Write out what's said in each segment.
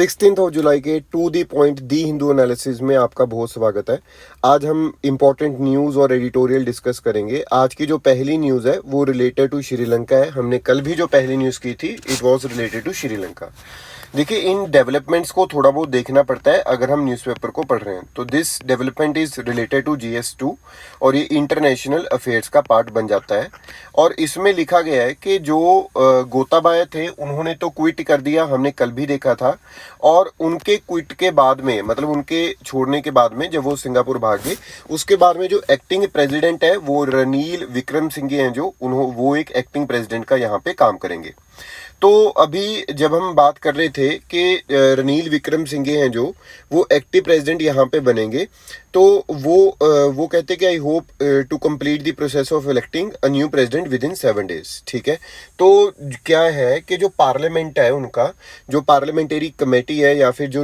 16 जुलाई के to the point the Hindu analysis में आपका बहुत स्वागत है। आज हम इम्पोर्टेंट न्यूज़ और एडिटोरियल डिस्कस करेंगे। आज की जो पहली न्यूज़ है वो रिलेटेड टू श्रीलंका है। हमने कल भी जो पहली न्यूज़ की थी it was related to Sri Lanka. देखिए, इन डेवलपमेंट्स को थोड़ा बहुत देखना पड़ता है अगर हम न्यूज़पेपर को पढ़ रहे हैं। तो this development is related to GS2 और ये इंटरनेशनल अफेयर्स का पार्ट बन जाता है। और इसमें लिखा गया है कि जो गोताबाया थे उन्होंने तो क्विट कर दिया, हमने कल भी देखा था। और उनके क्विट के बाद में, मतलब उनके छोड़ने के बाद में जब वो सिंगापुर भाग गए, उसके बाद में जो एक्टिंग प्रेसिडेंट है वो रनील विक्रमसिंघे हैं, जो वो एक एक्टिंग प्रेसिडेंट का यहाँ पे काम करेंगे। तो अभी जब हम बात कर रहे थे कि रनील विक्रमसिंघे हैं जो वो एक्टिव प्रेसिडेंट यहाँ पे बनेंगे, तो वो कहते हैं कि I hope to complete the process of electing a new president within 7 days। ठीक है, तो क्या है कि जो पार्लियामेंट है उनका, जो पार्लियामेंट्री कमेटी है या फिर जो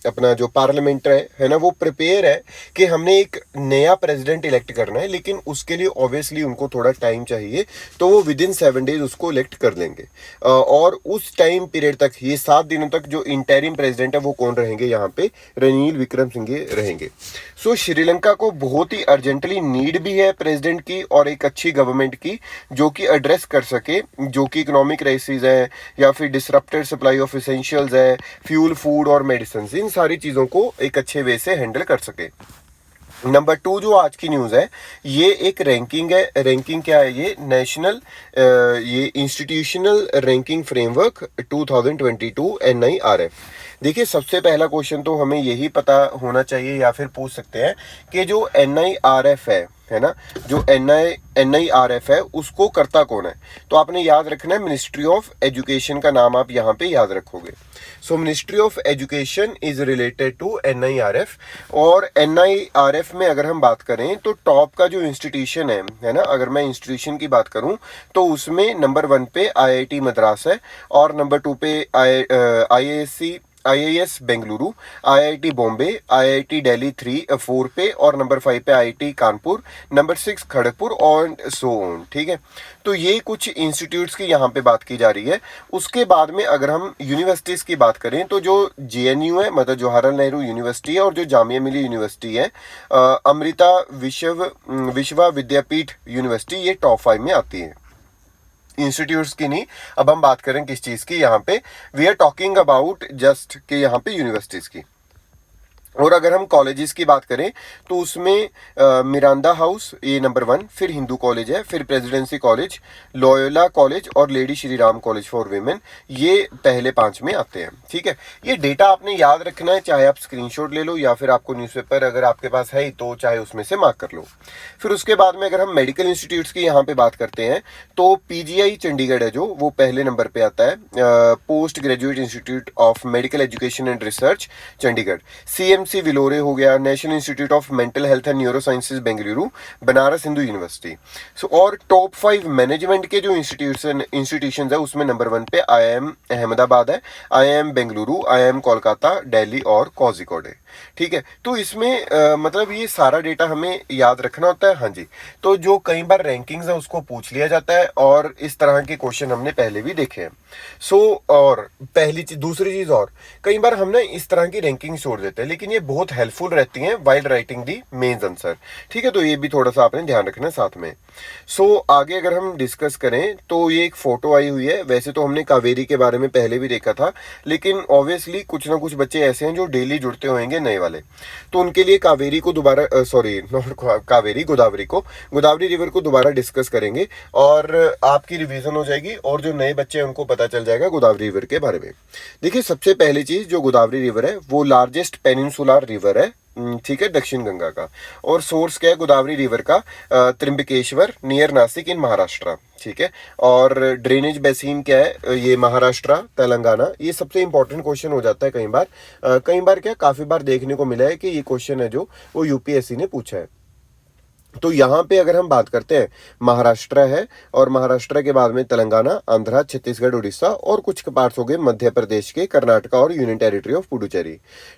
अपना जो पार्लियामेंट है ना, वो प्रिपेयर है कि हमने एक नया प्रेसिडेंट इलेक्ट करना है, लेकिन उसके लिए ऑब्वियसली उनको थोड़ा टाइम चाहिए, तो वो विद इन 7 days उसको इलेक्ट कर लेंगे। और उस टाइम पीरियड तक, ये 7 दिनों तक जो इंटरिम प्रेसिडेंट है वो कौन रहेंगे, यहाँ पे रनील विक्रमसिंघे रहेंगे। सो श्रीलंका को बहुत ही अर्जेंटली नीड भी है प्रेसिडेंट की और एक अच्छी गवर्नमेंट की जो कि एड्रेस कर सके, जो कि इकोनॉमिक क्राइसिस है या फिर डिसरप्टेड सप्लाई ऑफ एसेंशियल्स है, फ्यूल, फूड और मेडिसिन, इन सारी चीज़ों को एक अच्छे वे से हैंडल कर सके। नंबर 2 जो आज की न्यूज़ है, ये एक रैंकिंग है। रैंकिंग क्या है? ये नेशनल ये इंस्टीट्यूशनल रैंकिंग फ्रेमवर्क 2022 NIRF। देखिए, सबसे पहला क्वेश्चन तो हमें यही पता होना चाहिए या फिर पूछ सकते हैं कि जो NIRF है ना, जो NIRF है उसको करता कौन है। तो आपने याद रखना है, मिनिस्ट्री ऑफ एजुकेशन का नाम आप यहाँ पे याद रखोगे। So ministry of education is related to NIRF। और NIRF में अगर हम बात करें तो टॉप का जो इंस्टीट्यूशन है ना, अगर मैं इंस्टीट्यूशन की बात करूं तो उसमें नंबर 1 पे IIT मद्रास है, और नंबर 2 पे IIS Bengaluru, IIT Bombay, IIT Delhi 4 पे, और नंबर 5 पे IIT कानपुर, नंबर 6 खड़गपुर और सो ऑन। ठीक है, तो ये कुछ इंस्टीट्यूट्स की यहाँ पे बात की जा रही है। उसके बाद में अगर हम यूनिवर्सिटीज़ की बात करें तो जो JNU है, मतलब जवाहरलाल नेहरू यूनिवर्सिटी है, और जो जामिया मिलिया यूनिवर्सिटी है, अमृता विश्व विद्यापीठ यूनिवर्सिटी, ये टॉप 5 में आती है। इंस्टीट्यूट्स की नहीं, अब हम बात करें किस चीज़ की, यहाँ पे we are talking about just के यहाँ पे यूनिवर्सिटीज़ की। और अगर हम कॉलेजेस की बात करें तो उसमें मिरांडा हाउस ये नंबर 1, फिर हिंदू कॉलेज है, फिर प्रेसिडेंसी कॉलेज, लोयोला कॉलेज और lady Shri Ram college for women, ये पहले 5 में आते हैं। ठीक है, ये डेटा आपने याद रखना है, चाहे आप स्क्रीनशॉट ले लो या फिर आपको न्यूज़पेपर अगर आपके पास है तो चाहे उसमें से मार्क कर लो। फिर उसके बाद में अगर हम मेडिकल इंस्टीट्यूट्स की यहाँ पे बात करते हैं तो PGI चंडीगढ़ है जो वो पहले नंबर पे आता है, post graduate institute of medical education and research Chandigarh, CMC Vellore हो गया, national institute of mental health and neurosciences Bengaluru, Banaras Hindu university. So और टॉप 5 मैनेजमेंट के जो इंस्टीट्यूशन है उसमें नंबर 1 पे IIM अहमदाबाद है, IIM बेंगलुरु, IIM कोलकाता, दिल्ली और कोझिकोड है। ठीक है, तो इसमें मतलब ये सारा डेटा हमें याद रखना होता है। हाँ जी, तो जो कई बार रैंकिंग्स है उसको पूछ लिया जाता है और इस तरह के क्वेश्चन हमने पहले भी देखे हैं। सो और पहली चीज, दूसरी चीज, और कई बार हम ना इस तरह की रैंकिंग छोड़ देते हैं, लेकिन ये बहुत हेल्पफुल रहती हैं while writing the mains answer. ठीक है, तो ये भी थोड़ा सा आपने ध्यान रखना है साथ में। सो आगे अगर हम डिस्कस करें तो ये एक फोटो आई हुई है। वैसे तो हमने कावेरी के बारे में पहले भी देखा था, लेकिन ऑब्वियसली कुछ ना कुछ बच्चे ऐसे हैं जो डेली जुड़ते होंगे नए वाले, तो उनके लिए कावेरी को दोबारा गोदावरी रिवर को दोबारा डिस्कस करेंगे और आपकी रिवीजन हो जाएगी और जो नए बच्चे हैं उनको पता चल जाएगा गोदावरी रिवर के बारे में। देखिए, सबसे पहली चीज, जो गोदावरी रिवर है वो लार्जेस्ट पेनिनसुलर रिवर है, ठीक है, दक्षिण गंगा का। और सोर्स क्या है गोदावरी रिवर का? त्रिंबकेश्वर नियर नासिक इन महाराष्ट्र। ठीक है, और ड्रेनेज बेसिन क्या है? ये महाराष्ट्र, तेलंगाना। ये सबसे इंपॉर्टेंट क्वेश्चन हो जाता है कई बार क्या काफी बार देखने को मिला है कि ये क्वेश्चन है जो वो UPSC ने पूछा है। तो यहाँ पे अगर हम बात करते हैं, महाराष्ट्र है और महाराष्ट्र के बाद में तेलंगाना, आंध्रा, छत्तीसगढ़, उड़ीसा और कुछ पार्ट्स हो गए मध्य प्रदेश के, कर्नाटका और union territory of Puducherry.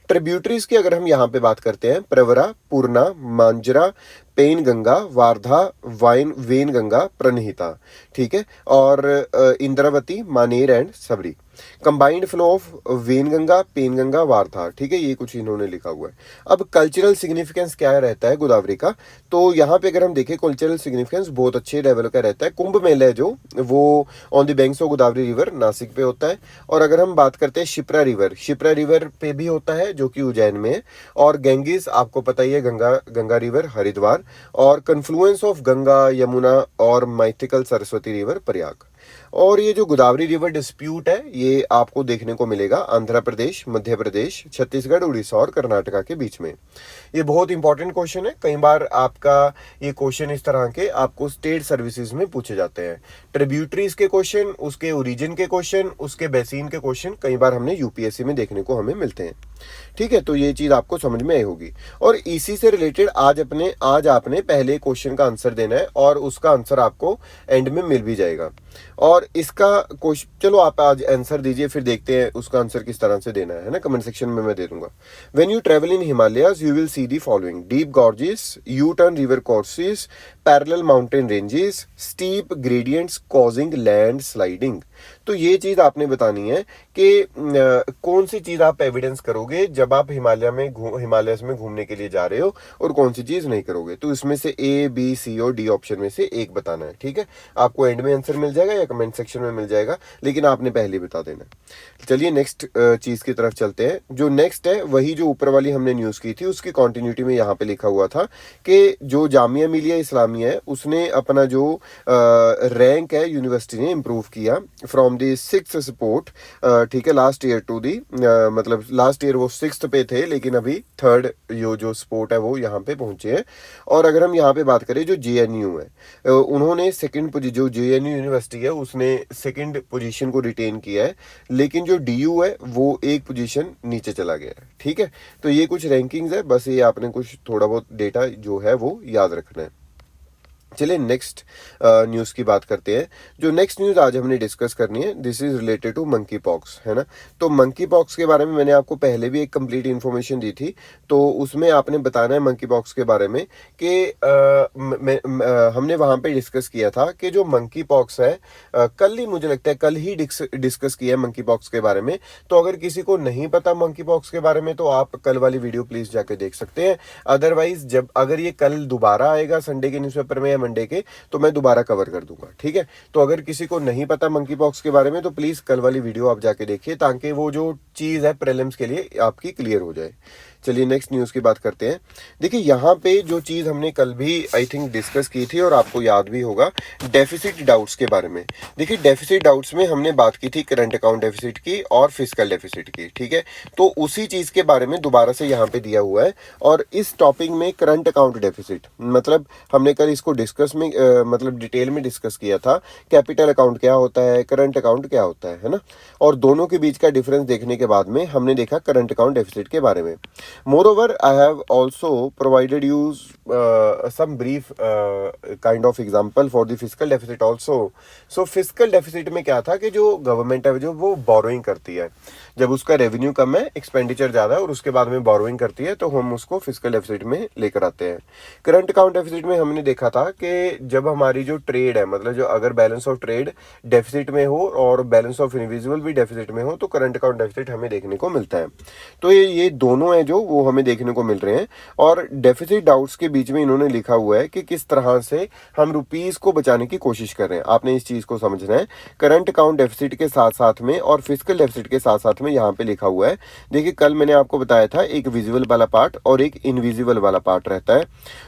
Tributaries की अगर हम यहाँ पे बात करते हैं, प्रवरा, पूर्णा, मांजरा, पेन गंगा, वारधा, वेन गंगा, प्रणहिता, ठीक है, और Indravati, Maner and Sabari. Combined flow of Wainganga, Penganga, Wardha, ठीक है, ये कुछ इन्होंने लिखा हुआ है। अब कल्चरल सिग्निफिकेंस क्या रहता है गोदावरी का, तो यहाँ पे अगर हम देखें कल्चरल सिग्निफिकेंस बहुत अच्छे लेवल का रहता है। कुंभ मेला है जो वो on the banks of Godavari river Nashik पे होता है। और अगर हम बात करते हैं शिप्रा रिवर पे भी होता है जो कि उज्जैन में है। और गैंगिस आपको पता ही है, गंगा रिवर हरिद्वार। और कन्फ्लुएंस ऑफ गंगा, यमुना और माइथिकल सरस्वती रिवर प्रयाग। और ये जो गोदावरी रिवर डिस्प्यूट है ये आपको देखने को मिलेगा आंध्र प्रदेश, मध्य प्रदेश, छत्तीसगढ़, उड़ीसा और कर्नाटका के बीच में। ये बहुत इंपॉर्टेंट क्वेश्चन है। कई बार आपका ये क्वेश्चन इस तरह के आपको स्टेट सर्विसेज में पूछे जाते हैं। ट्रिब्यूटरीज के क्वेश्चन, उसके ओरिजिन के क्वेश्चन, उसके बेसिन के क्वेश्चन कई बार हमने यूपीएससी में देखने को हमें मिलते हैं। ठीक है, तो ये चीज आपको समझ में आई होगी। और इसी से रिलेटेड आज आपने पहले क्वेश्चन का आंसर देना है और उसका आंसर आपको एंड में मिल भी जाएगा। और इसका क्वेश्चन, चलो आप आज आंसर दीजिए, फिर देखते हैं उसका आंसर किस तरह से देना है ना, कमेंट सेक्शन में मैं दे दूंगा। When you travel in Himalayas you will see the following: deep gorges, U turn river courses, parallel mountain ranges, steep gradients causing land sliding. तो ये चीज आपने बतानी है कि कौन सी चीज आप एविडेंस करोगे जब आप हिमालयस में घूमने के लिए जा रहे हो और कौन सी चीज नहीं करोगे। तो इसमें से ए, बी, सी और डी ऑप्शन में से एक बताना है। ठीक है, आपको एंड में आंसर मिल जाएगा या कमेंट सेक्शन में मिल जाएगा, लेकिन आपने पहले बता देना है। चलिए नेक्स्ट चीज की तरफ चलते हैं। जो नेक्स्ट है वही जो ऊपर वाली हमने न्यूज की थी उसकी कंटिन्यूटी में यहाँ पे लिखा हुआ था कि जो जामिया मिलिया इस्लामिया है उसने अपना जो रैंक है यूनिवर्सिटी ने इम्प्रूव किया फ्रॉम दी 6th स्पोर्ट, ठीक है, लास्ट ईयर टू दी, मतलब लास्ट ईयर वो 6th पे थे लेकिन अभी 3rd जो स्पोर्ट है वो यहाँ पे पहुंचे हैं। और अगर हम यहाँ पे बात करें जो जेएनयू है, उन्होंने जो जेएनयू यूनिवर्सिटी है उसने 2nd पोजीशन को रिटेन किया है, लेकिन जो डीयू है वो एक पोजीशन नीचे चला गया है। ठीक है, तो ये कुछ रैंकिंग्स है, बस ये आपने कुछ थोड़ा बहुत डेटा जो है वो याद रखना है। चलिए नेक्स्ट न्यूज़ की बात करते हैं। जो नेक्स्ट न्यूज़ आज हमने डिस्कस करनी है this is related to monkeypox, है ना। तो मंकी पॉक्स के बारे में मैंने आपको पहले भी एक कंप्लीट इन्फॉर्मेशन दी थी, तो उसमें आपने बताना है मंकी पॉक्स के बारे में कि हमने वहाँ पे डिस्कस किया था कि जो मंकी पॉक्स है कल ही, मुझे लगता है कल ही डिस्कस किया है मंकी पॉक्स के बारे में। तो अगर किसी को नहीं पता मंकी पॉक्स के बारे में तो आप कल वाली वीडियो प्लीज जाके देख सकते हैं। अदरवाइज अगर ये कल दोबारा आएगा संडे के न्यूज़पेपर में मंडे के, तो मैं दोबारा कवर कर दूंगा। ठीक है, तो अगर किसी को नहीं पता मंकी पॉक्स के बारे में तो प्लीज कल वाली वीडियो आप जाके देखिए ताकि वो जो चीज है प्रीलिम्स के लिए आपकी क्लियर हो जाए। चलिए नेक्स्ट न्यूज़ की बात करते हैं। देखिए यहाँ पे जो चीज़ हमने कल भी आई थिंक डिस्कस की थी और आपको याद भी होगा, डेफिसिट डाउट्स के बारे में। देखिए डेफिसिट डाउट्स में हमने बात की थी करंट अकाउंट डेफिसिट की और फिस्कल डेफिसिट की। ठीक है, तो उसी चीज़ के बारे में दोबारा से यहाँ पे दिया हुआ है। और इस टॉपिक में करंट अकाउंट डेफिसिट, मतलब हमने कल इसको डिस्कस में मतलब डिटेल में डिस्कस किया था। कैपिटल अकाउंट क्या होता है, करंट अकाउंट क्या होता है ना, और दोनों के बीच का डिफरेंस देखने के बाद में हमने देखा करंट अकाउंट डेफिसिट के बारे में। Moreover, I have also provided you some brief kind of example for the fiscal deficit also. So fiscal deficit में क्या था कि जो गवर्नमेंट है जो वो बोरोइंग करती है, जब उसका रेवेन्यू कम है, एक्सपेंडिचर ज़्यादा है और उसके बाद में बोरोइंग करती है तो हम उसको फिस्कल डेफिसिट में लेकर आते हैं। करंट अकाउंट डेफिसिट में हमने देखा था कि जब हमारी जो ट्रेड है, मतलब जो अगर बैलेंस ऑफ ट्रेड डेफिसिट में हो और बैलेंस ऑफ इनविजिबल भी डेफिसिट में हो तो करंट अकाउंट डेफिसिट हमें देखने को मिलता है। तो ये दोनों है जो वो हमें देखने को मिल रहे हैं। और डेफिसिट डाउट्स के बीच में इन्होंने लिखा हुआ है कि किस तरह से हम रुपीस को बचाने की कोशिश कर रहे हैं। आपने इस चीज को समझना है। करंट अकाउंट डेफिसिट के साथ साथ में और फिस्कल डेफिसिट के साथ साथ में यहाँ पे लिखा हुआ है। देखिए कल मैंने आपको बताया था एक विजिबल वाला पार्ट और एक इनविजिबल वाला पार्ट रहता है।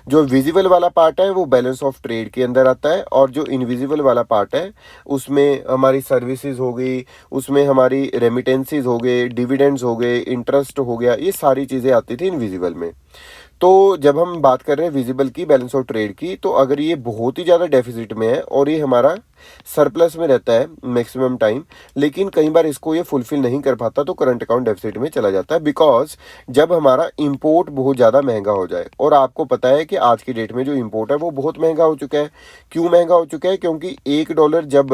जो विजिबल वाला पार्ट है वो बैलेंस ऑफ ट्रेड के अंदर आता है और जो इनविजिबल वाला पार्ट है उसमें हमारी सर्विसेज हो गई, उसमें हमारी रेमिटेंसीज हो गए, डिविडेंड्स हो गए, इंटरेस्ट हो गया, ये सारी चीजें आती थी इनविजिबल में। तो जब हम बात कर रहे हैं विजिबल की, बैलेंस ऑफ ट्रेड की, तो अगर ये बहुत ही ज़्यादा डेफिसिट में है और ये हमारा सरप्लस में रहता है मैक्सिमम टाइम, लेकिन कई बार इसको ये फुलफिल नहीं कर पाता तो करंट अकाउंट डेफिसिट में चला जाता है, बिकॉज जब हमारा इंपोर्ट बहुत ज़्यादा महंगा हो जाए। और आपको पता है कि आज की डेट में जो इंपोर्ट है वो बहुत महंगा हो चुका है। क्यों महंगा हो चुका है? क्योंकि $1 जब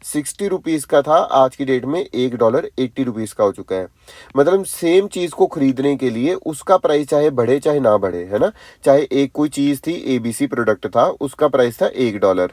60 रुपीज़ का था, आज की डेट में $1 80 रुपीज़ का हो चुका है। मतलब सेम चीज़ को खरीदने के लिए उसका प्राइस चाहे बढ़े चाहे ना बढ़े, है ना। चाहे एक कोई चीज़ थी, ABC प्रोडक्ट था, उसका प्राइस था $1,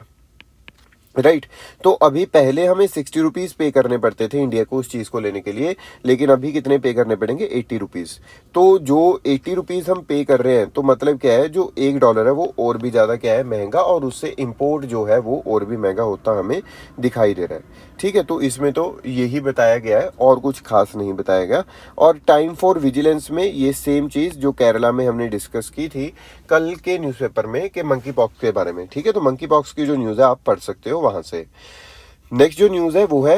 राइट। तो अभी पहले हमें 60 रुपीज़ पे करने पड़ते थे इंडिया को उस चीज़ को लेने के लिए, लेकिन अभी कितने पे करने पड़ेंगे? 80 रुपीज़। तो जो 80 रुपीज़ हम पे कर रहे हैं, तो मतलब क्या है, जो $1 है वो और भी ज़्यादा क्या है, महंगा, और उससे इम्पोर्ट जो है वो और भी महंगा होता हमें दिखाई दे रहा है। ठीक है, तो इसमें तो यही बताया गया है और कुछ खास नहीं बताया गया। और टाइम फॉर विजिलेंस में ये सेम चीज़ जो केरला में हमने डिस्कस की थी कल के न्यूज़पेपर में कि मंकी पॉक्स के बारे में। ठीक है, तो मंकी पॉक्स की जो न्यूज़ है आप पढ़ सकते हो वहाँ से। नेक्स्ट जो न्यूज़ है वो है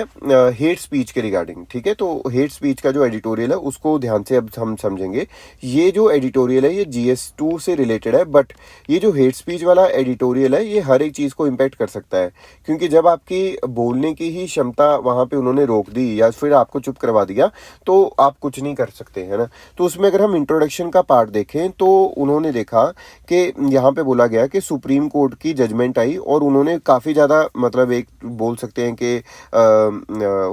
हेट स्पीच के रिगार्डिंग। ठीक है, तो हेट स्पीच का जो एडिटोरियल है उसको ध्यान से अब हम समझेंगे। ये जो एडिटोरियल है ये GS2 से रिलेटेड है, बट ये जो हेट स्पीच वाला एडिटोरियल है ये हर एक चीज़ को इम्पैक्ट कर सकता है, क्योंकि जब आपकी बोलने की ही क्षमता वहाँ पे उन्होंने रोक दी या फिर आपको चुप करवा दिया तो आप कुछ नहीं कर सकते, है ना। तो उसमें अगर हम इंट्रोडक्शन का पार्ट देखें तो उन्होंने देखा कि यहाँ पे बोला गया कि सुप्रीम कोर्ट की जजमेंट आई और उन्होंने काफ़ी ज़्यादा, मतलब एक बोल सकते हैं कि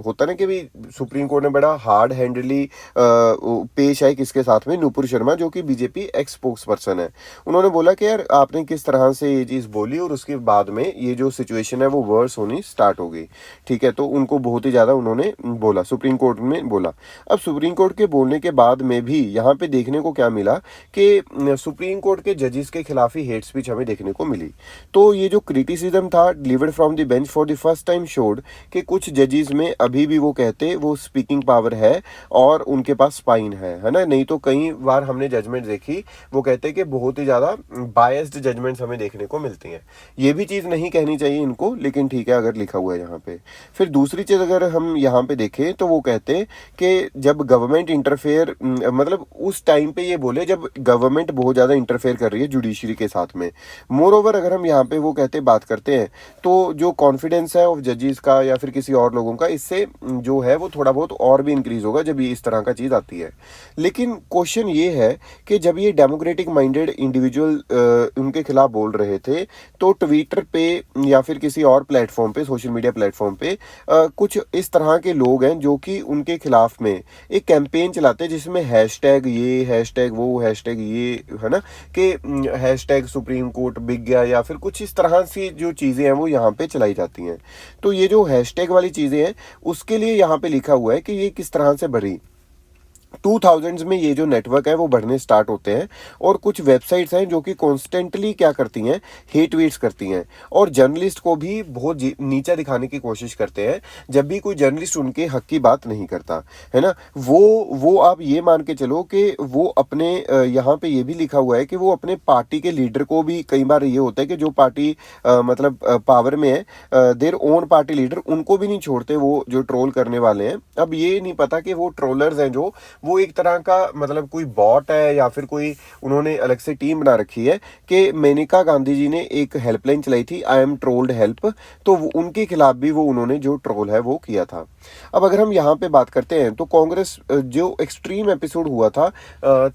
होता ना कि भी सुप्रीम कोर्ट ने बड़ा हार्ड हैंडली पेश आए किसके साथ में, नुपुर शर्मा जो कि बीजेपी एक्स स्पोक्स पर्सन है। उन्होंने बोला कि यार आपने किस तरह से ये चीज़ बोली और उसके बाद में ये जो सिचुएशन है वो वर्स होनी स्टार्ट हो गई। ठीक है, तो उनको बहुत ही ज़्यादा उन्होंने बोला, सुप्रीम कोर्ट में बोला। अब सुप्रीम कोर्ट के बोलने के बाद में भी यहाँ पे देखने को क्या मिला कि सुप्रीम कोर्ट के जजेस के खिलाफ ही हेट स्पीच हमें देखने को मिली। तो ये जो क्रिटिसिज्म था delivered from the bench for the first time showed कि कुछ जजेस में अभी भी वो कहते वो स्पीकिंग पावर है और उनके पास स्पाइन है ना। नहीं तो कई बार हमने जजमेंट देखी वो कहते हैं कि बहुत ही ज़्यादा बायस्ड जजमेंट्स हमें देखने को मिलती हैं। ये भी चीज़ नहीं कहनी चाहिए इनको, लेकिन ठीक है अगर लिखा हुआ है यहाँ पे। फिर दूसरी चीज़ अगर हम यहाँ पे देखें तो वो कहते हैं कि जब गवर्नमेंट इंटरफेयर, मतलब उस टाइम पे ये बोले जब गवर्नमेंट बहुत ज़्यादा इंटरफेयर कर रही है जुडिशरी के साथ में। मोर ओवर अगर हम यहाँ पे वो कहते बात करते हैं तो जो कॉन्फिडेंस है ऑफ जजेस का या फिर किसी और लोगों का, इससे जो है वो थोड़ा बहुत और भी इंक्रीज होगा जब ये इस तरह का चीज़ आती है। लेकिन क्वेश्चन ये है कि जब ये डेमोक्रेटिक माइंडेड इंडिविजुअल उनके खिलाफ बोल रहे थे तो ट्विटर पे या फिर किसी और प्लेटफॉर्म पे, सोशल मीडिया प्लेटफॉर्म पे कुछ इस तरह के लोग हैं जो कि उनके खिलाफ में एक कैंपेन चलाते हैं जिसमें हैशटैग ये, हैशटैग वो, हैशटैग ये, है ना, कि हैशटैग सुप्रीम कोर्ट बिक गया या फिर कुछ इस तरह की जो चीज़ें हैं वो यहाँ पे चलाई जाती हैं। तो ये जो हैशटैग वाली चीज़ें हैं उसके लिए यहाँ पे लिखा हुआ है कि ये किस तरह से बढ़ी। 2000s में ये जो नेटवर्क है वो बढ़ने स्टार्ट होते हैं और कुछ वेबसाइट्स हैं जो कि कॉन्स्टेंटली क्या करती हैं, हेट ट्वीट्स करती हैं और जर्नलिस्ट को भी बहुत नीचा दिखाने की कोशिश करते हैं जब भी कोई जर्नलिस्ट उनके हक की बात नहीं करता, है ना। वो आप ये मान के चलो कि वो अपने यहाँ पे ये भी लिखा हुआ है कि वो अपने पार्टी के लीडर को भी, कई बार ये होता है कि जो पार्टी मतलब पावर में है, देयर ओन पार्टी लीडर, उनको भी नहीं छोड़ते वो जो ट्रोल करने वाले हैं। अब ये नहीं पता कि वो ट्रोलर्स हैं जो वो एक तरह का मतलब कोई बॉट है या फिर कोई उन्होंने अलग से टीम बना रखी है कि मेनका गांधी जी ने एक हेल्पलाइन चलाई थी, आई एम ट्रोल्ड हेल्प, तो उनके खिलाफ भी वो उन्होंने जो ट्रोल है वो किया था। अब अगर हम यहाँ पे बात करते हैं तो कांग्रेस जो एक्सट्रीम एपिसोड हुआ था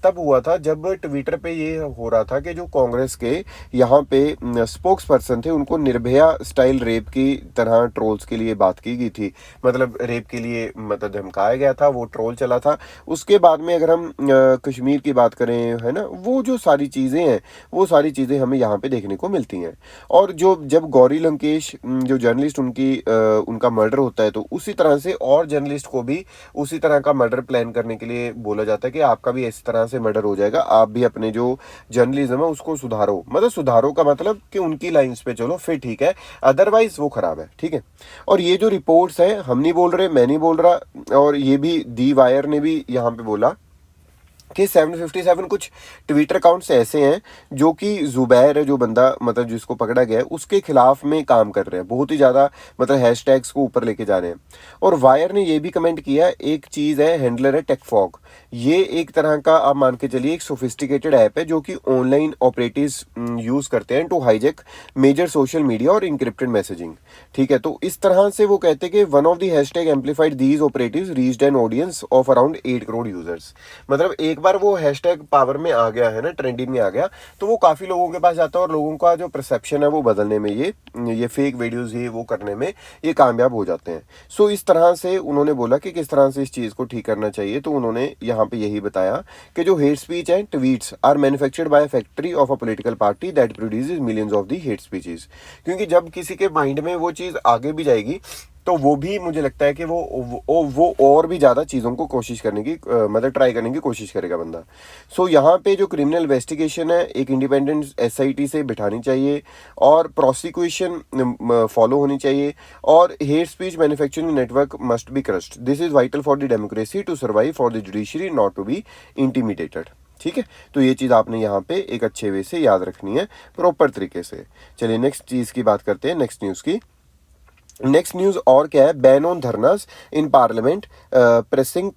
तब हुआ था जब ट्विटर पे ये हो रहा था कि जो कांग्रेस के यहाँ पे स्पोक्स पर्सन थे उनको निर्भया स्टाइल रेप की तरह ट्रोल्स के लिए बात की गई थी, मतलब रेप के लिए मतलब धमकाया गया था, वो ट्रोल चला था। उसके बाद में अगर हम कश्मीर की बात करें, है ना, वो जो सारी चीज़ें हैं वो सारी चीज़ें हमें यहाँ पे देखने को मिलती हैं। और जो जब गौरी लंकेश जो जर्नलिस्ट उनका मर्डर होता है तो उसी तरह से और जर्नलिस्ट को भी उसी तरह का मर्डर प्लान करने के लिए बोला जाता है कि आपका भी इस तरह से मर्डर हो जाएगा, आप भी अपने जो जर्नलिज्म है उसको सुधारो। मतलब सुधारो का मतलब कि उनकी लाइंस पे चलो फिर ठीक है, अदरवाइज वो खराब है। ठीक है, और ये जो रिपोर्ट्स हैं हम नहीं बोल रहे, मैं नहीं बोल रहा, और ये भी दी वायर ने भी यहाँ पे बोला कि 757 कुछ ट्विटर अकाउंट्स ऐसे हैं जो कि जुबैर है, जो बंदा मतलब जिसको पकड़ा गया है, उसके खिलाफ में काम कर रहे हैं, बहुत ही ज़्यादा मतलब हैशटैग्स को ऊपर लेके जा रहे हैं। और वायर ने ये भी कमेंट किया, एक चीज़ है हैंडलर है टेकफॉग, ये एक तरह का आप मान के चलिए एक सोफिस्टिकेटेड ऐप है जो कि ऑनलाइन ऑपरेटिव्स यूज़ करते हैं to hijack major social media और इंक्रिप्टेड मैसेजिंग। ठीक है, तो इस तरह से वो कहते हैं कि one of the hashtag amplified these operatives reached an audience of around 8 crore users. मतलब एक बार वो हैशटैग पावर में आ गया है ना, ट्रेंडिंग में आ गया, तो वो काफ़ी लोगों के पास जाता है और लोगों का जो परसेप्शन है वो बदलने में, ये फेक वीडियोज़ ये वो करने में ये कामयाब हो जाते हैं। सो इस तरह से उन्होंने बोला कि किस तरह से इस चीज़ को ठीक करना चाहिए। तो उन्होंने यहाँ पे यही बताया कि जो हेट स्पीच है, tweets are manufactured by factory of a political party that produces millions of the hate speeches. क्योंकि जब किसी के माइंड में वो चीज़ आगे भी जाएगी तो वो भी मुझे लगता है कि वो और भी ज़्यादा चीज़ों को कोशिश करने की मतलब ट्राई करने की कोशिश करेगा बंदा। सो यहाँ पे जो क्रिमिनल इन्वेस्टिगेशन है एक इंडिपेंडेंट एसआईटी से बिठानी चाहिए और प्रोसिक्यूशन फॉलो होनी चाहिए और hate speech manufacturing network must be crushed. This is vital for the democracy to survive for the judiciary not to be intimidated. ठीक है, तो ये चीज़ आपने यहाँ पे एक अच्छे वे से याद रखनी है प्रॉपर तरीके से। चलिए नेक्स्ट चीज़ की बात करते हैं, नेक्स्ट न्यूज़ की। नेक्स्ट न्यूज़ और क्या है, ban on dharnas in parliament pressing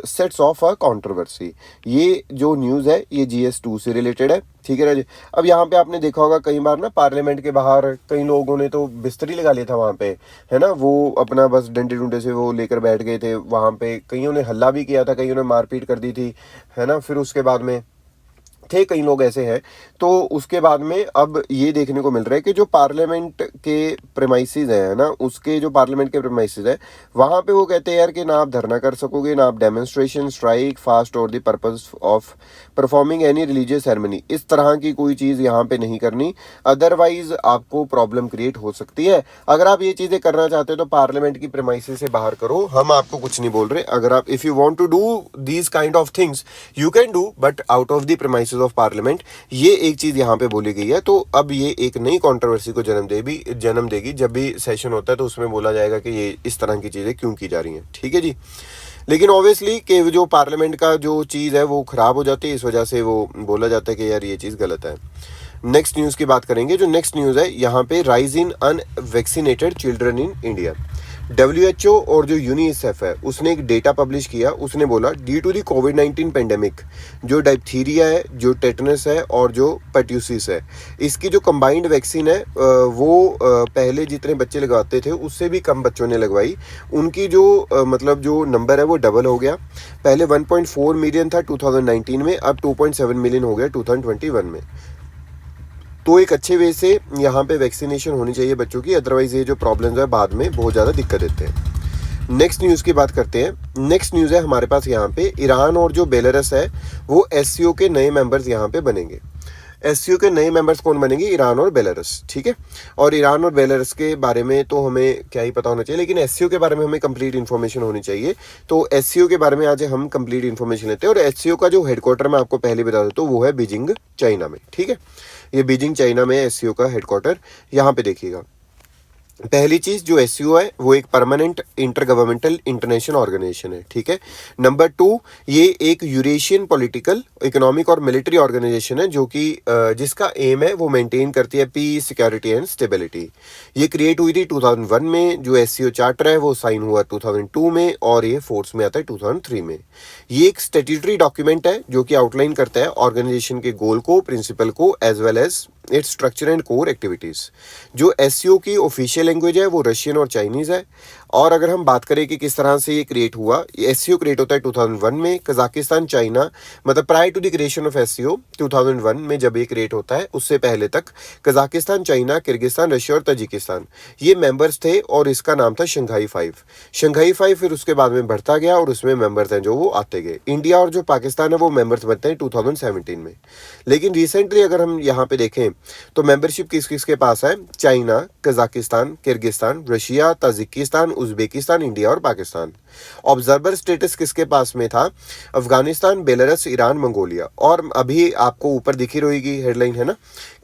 sets of a controversy. ये जो न्यूज़ है ये GS2 से रिलेटेड है। ठीक है ना जी। अब यहाँ पे आपने देखा होगा कई बार ना पार्लियामेंट के बाहर कई लोगों ने तो बिस्तरी लगा लिया था वहाँ पे, है ना, वो अपना बस डंडे डुंडे से वो लेकर बैठ गए थे वहाँ पे, कईयों ने हल्ला भी किया था, कईयों ने मारपीट कर दी थी, है ना। फिर उसके बाद में थे कई लोग ऐसे हैं। तो उसके बाद में अब ये देखने को मिल रहा है कि जो पार्लियामेंट के प्रेमाइसेस है ना, उसके जो पार्लियामेंट के प्रेमाइसेस है वहाँ पे वो कहते हैं यार कि ना आप धरना कर सकोगे, ना आप डेमोन्स्ट्रेशन, स्ट्राइक, फास्ट और the purpose of performing any religious ceremony, इस तरह की कोई चीज़ यहाँ पे नहीं करनी, अदरवाइज आपको प्रॉब्लम क्रिएट हो सकती है। अगर आप ये चीज़ें करना चाहते हो तो पार्लियामेंट की प्रेमाइसेस से बाहर करो, हम आपको कुछ नहीं बोल रहे। अगर आप if you want to do these kind of things you can do, but out of the premises of parliament, ये एक चीज यहाँ पे बोली गई है। तो अब ये एक नई कंट्रोवर्सी को जन्म देगी। जब भी सेशन होता है तो उसमें बोला जाएगा कि ये इस तरह की चीजें क्यों की जा रही हैं। ठीक है जी। लेकिन ऑब्वियसली कि जो पार्लियामेंट का जो चीज़ है वो ख़राब हो जाती है, इस वजह से वो बोला जाता है कि यार ये चीज़ गलत है। नेक्स्ट न्यूज़ की बात करेंगे। जो नेक्स्ट न्यूज़ है यहाँ पे, rise in unvaccinated children in India. WHO और जो यूनिसेफ है उसने एक डेटा पब्लिश किया। उसने बोला ड्यू टू दी कोविड-19 पेंडेमिक, जो डायप्थीरिया है, जो टेटनस है और जो पर्ट्यूसिस है, इसकी जो कंबाइंड वैक्सीन है वो पहले जितने बच्चे लगवाते थे उससे भी कम बच्चों ने लगवाई। उनकी जो मतलब जो नंबर है वो डबल हो गया। पहले 1.4 मिलियन था 2019 में, अब 2.7 मिलियन हो गया 2021 में। तो एक अच्छे वे से यहाँ पे वैक्सीनेशन होनी चाहिए बच्चों की, अदरवाइज ये जो प्रॉब्लम्स है बाद में बहुत ज़्यादा दिक्कत देते हैं। नेक्स्ट न्यूज़ की बात करते हैं। नेक्स्ट न्यूज़ है हमारे पास यहाँ पे, ईरान और जो बेलारूस है वो SCO के नए मेंबर्स यहाँ पे बनेंगे। SCO के नए मेंबर्स कौन बनेंगे? ईरान और बेलारूस। ठीक है, और ईरान और बेलारूस के बारे में तो हमें क्या ही पता होना चाहिए, लेकिन SCO के बारे में हमें कंप्लीट इन्फॉर्मेशन होनी चाहिए। तो SCO के बारे में आज हम कंप्लीट इन्फॉर्मेशन लेते हैं। और SCO का जो हेडक्वार्टर मैं आपको पहले बता देता हूँ वो है बीजिंग, चाइना में। ठीक है, ये बीजिंग चाइना में SCO का हेडक्वार्टर। यहाँ पे देखिएगा, पहली चीज जो SCO है वो एक परमानेंट इंटरगवर्नमेंटल इंटरनेशनल ऑर्गेनाइजेशन है। ठीक है। नंबर 2, ये एक यूरेशियन पॉलिटिकल, इकोनॉमिक और मिलिट्री ऑर्गेनाइजेशन है जो कि जिसका एम है वो मेंटेन करती है पीस, सिक्योरिटी एंड स्टेबिलिटी। ये क्रिएट हुई थी 2001 में। जो SCO चार्टर है वो साइन हुआ 2002 में और ये फोर्स में आता है 2003 में। ये एक स्टैट्यूटरी डॉक्यूमेंट है जो कि आउटलाइन करता है ऑर्गेनाइजेशन के गोल को, प्रिंसिपल को, as well as its structure and core activities. जो SCO की ऑफिशियल लैंग्वेज है वो रशियन और चाइनीज़ है। और अगर हम बात करें कि किस तरह से ये क्रिएट हुआ, SCO क्रिएट होता है 2001 में। कजाकिस्तान, चाइना, मतलब prior to the creation of SCO 2001 में जब ये क्रिएट होता है उससे पहले तक कजाकिस्तान, चाइना, किर्गिस्तान, रशिया और ताजिकिस्तान ये मेंबर्स थे और इसका नाम था शंघाई 5। शंघाई 5 फिर उसके बाद में बढ़ता गया और उसमें मेंबर्स हैं जो वो आते गए। इंडिया और जो पाकिस्तान है वो मेंबर्स बनते हैं 2017 में। लेकिन रिसेंटली अगर हम यहाँ पे देखें तो मेंबरशिप किस किस के पास है? China, Kazakhstan, Kyrgyzstan, Russia, Tajikistan, Uzbekistan, India और पाकिस्तान। ऑब्जर्वर स्टेटस किसके पास में था? Afghanistan, Belarus, Iran, Mongolia. और अभी आपको ऊपर दिखी रहेगी हेडलाइन, है ना,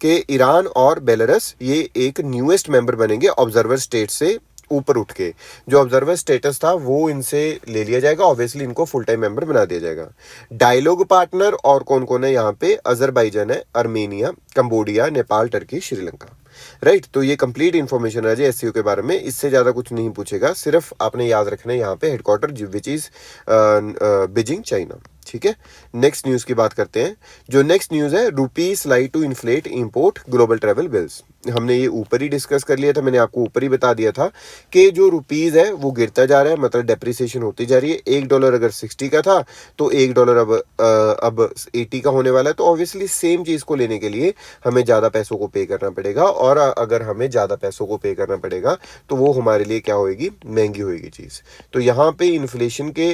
कि ईरान और बेलारूस ये एक न्यूएस्ट मेंबर बनेंगे ऑब्जर्वर स्टेट से ऊपर उठ के जो ऑब्जर्वर स्टेटस था वो इनसे ले लिया जाएगा, ऑब्वियसली इनको फुल टाइम मेंबर बना दिया जाएगा। डायलॉग पार्टनर और कौन कौन है यहाँ पे, अजरबैजान है, Armenia, Cambodia, Nepal, Turkey, Sri Lanka. Right, तो ये कंप्लीट इन्फॉर्मेशन है एससीओ के बारे में, इससे ज़्यादा कुछ नहीं पूछेगा, सिर्फ आपने याद रखना है यहाँ पे headquarter which is Beijing, China. ठीक है, नेक्स्ट न्यूज़ की बात करते हैं। जो नेक्स्ट न्यूज़ है, rupees like to inflate import global travel bills. हमने ये ऊपर ही डिस्कस कर लिया था, मैंने आपको ऊपर ही बता दिया था कि जो रुपीज़ है वो गिरता जा रहा है, मतलब डेप्रिसिएशन होती जा रही है। $1 अगर 60 का था तो $1 अब 80 का होने वाला है। तो ऑब्वियसली सेम चीज़ को लेने के लिए हमें ज़्यादा पैसों को पे करना पड़ेगा, और अगर हमें ज़्यादा पैसों को पे करना पड़ेगा तो वो हमारे लिए क्या होएगी, महंगी होएगी चीज़। तो यहाँ पे इन्फ्लेशन के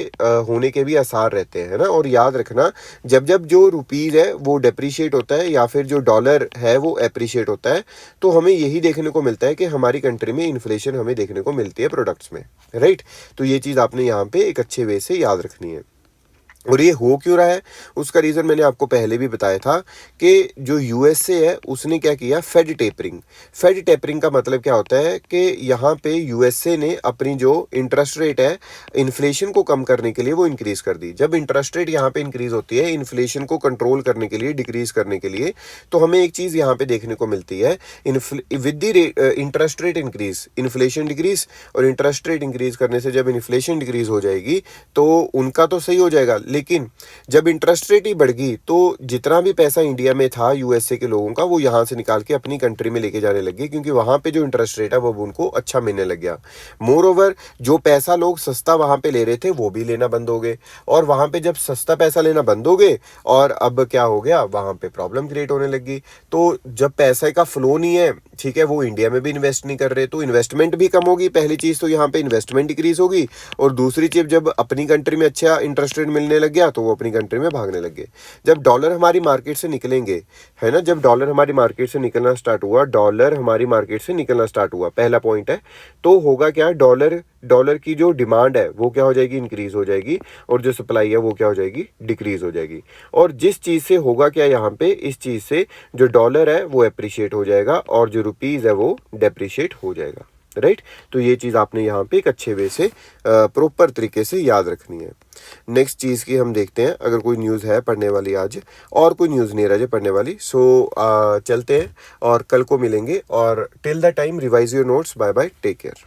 होने के भी आसार रहते हैं ना। और याद रखना, जब जब जो रुपीज़ है वो डेप्रिशिएट होता है या फिर जो डॉलर है वो एप्रिशिएट होता है, तो हमें यही देखने को मिलता है कि हमारी कंट्री में इन्फ्लेशन हमें देखने को मिलती है प्रोडक्ट्स में। राइट, तो ये चीज़ आपने यहाँ पे एक अच्छे वे से याद रखनी है। और ये हो क्यों रहा है, उसका रीज़न मैंने आपको पहले भी बताया था कि जो यूएसए है उसने क्या किया, फेड टेपरिंग। फेड टेपरिंग का मतलब क्या होता है कि यहाँ पे यूएसए ने अपनी जो इंटरेस्ट रेट है इन्फ्लेशन को कम करने के लिए वो इंक्रीज़ कर दी। जब इंटरेस्ट रेट यहाँ पे इंक्रीज़ होती है इन्फ्लेशन को कंट्रोल करने के लिए, डिक्रीज़ करने के लिए, तो हमें एक चीज़ यहाँ पे देखने को मिलती है, with the interest rate increase inflation decrease, और इंटरेस्ट रेट इंक्रीज करने से जब इन्फ्लेशन डिक्रीज हो जाएगी तो उनका तो सही हो जाएगा, लेकिन जब इंटरेस्ट रेट ही बढ़ गई तो जितना भी पैसा इंडिया में था यूएसए के लोगों का वो यहाँ से निकाल के अपनी कंट्री में लेके जाने लगे, क्योंकि वहाँ पे जो इंटरेस्ट रेट है वो उनको अच्छा मिलने लग गया। मोर ओवर जो पैसा लोग सस्ता वहाँ पे ले रहे थे वो भी लेना बंद हो गए, और वहाँ पे जब सस्ता पैसा लेना बंद हो गए और अब क्या हो गया, वहाँ पे प्रॉब्लम क्रिएट होने लगी। तो जब पैसे का फ्लो नहीं है, ठीक है, वो इंडिया में भी इन्वेस्ट नहीं कर रहे, तो इन्वेस्टमेंट भी कम होगी। पहली चीज़ तो यहाँ पे इन्वेस्टमेंट डिक्रीज होगी, और दूसरी चीज़ जब अपनी कंट्री में अच्छा इंटरेस्ट रेट मिलने लग गया तो वो अपनी कंट्री में भागने लग गए। जब डॉलर हमारी मार्केट से निकलेंगे, है ना, जब डॉलर हमारी मार्केट से निकलना स्टार्ट हुआ, डॉलर हमारी मार्केट से निकलना स्टार्ट हुआ, पहला पॉइंट है, तो होगा क्या, डॉलर की जो डिमांड है वो क्या हो जाएगी, इंक्रीज हो जाएगी, और जो सप्लाई है वो क्या हो जाएगी, डिक्रीज हो जाएगी। और जिस चीज़ से होगा क्या, यहाँ पे इस चीज़ से जो डॉलर है वो एप्रिशिएट हो जाएगा और जो रुपीज़ है वो डेप्रिशिएट हो जाएगा। राइट, तो ये चीज़ आपने यहाँ पे एक अच्छे वे से प्रॉपर तरीके से याद रखनी है। नेक्स्ट चीज़ की हम देखते हैं, अगर कोई न्यूज़ है पढ़ने वाली आज, और कोई न्यूज़ नहीं रह जाए पढ़ने वाली, सो चलते हैं और कल को मिलेंगे। और till the time revise your notes, bye bye, take care.